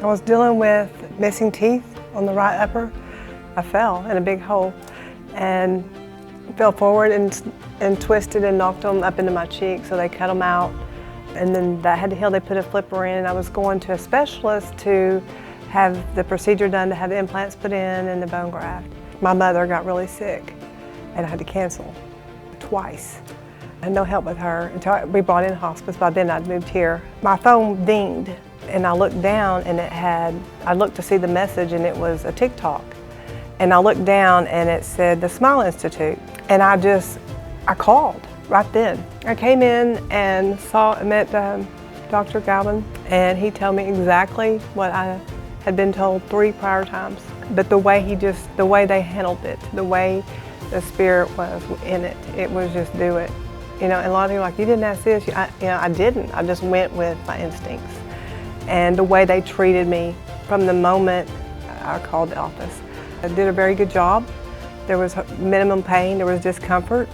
I was dealing with missing teeth on the right upper. I fell in a big hole and fell forward and twisted and knocked them up into my cheek, so they cut them out. And then that had to heal. They put a flipper in, and I was going to a specialist to have the procedure done to have the implants put in and the bone graft. My mother got really sick and I had to cancel twice. I had no help with her until we brought in hospice. By then I'd moved here. My phone dinged and I looked down and I looked to see the message and it was a TikTok. And I looked down and it said the Smile Institute. And I called right then. I came in and met Dr. Galvin, and he told me exactly what I had been told 3 prior times. But the way they handled it, the way the spirit was in it, it was just do it. You know, and a lot of people are like, you didn't ask this. I didn't. I just went with my instincts. And the way they treated me from the moment I called the office. I did a very good job. There was minimum pain, there was discomfort.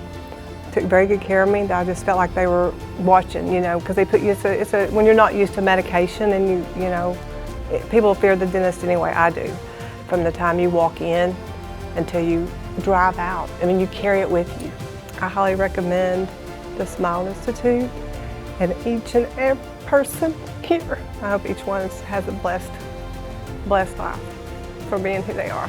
Took very good care of me. I just felt like they were watching, you know, because they put you, when you're not used to medication and people fear the dentist anyway, I do. From the time you walk in until you drive out. I mean, you carry it with you. I highly recommend the Smile Institute and each and every person here. I hope each one has a blessed life for being who they are.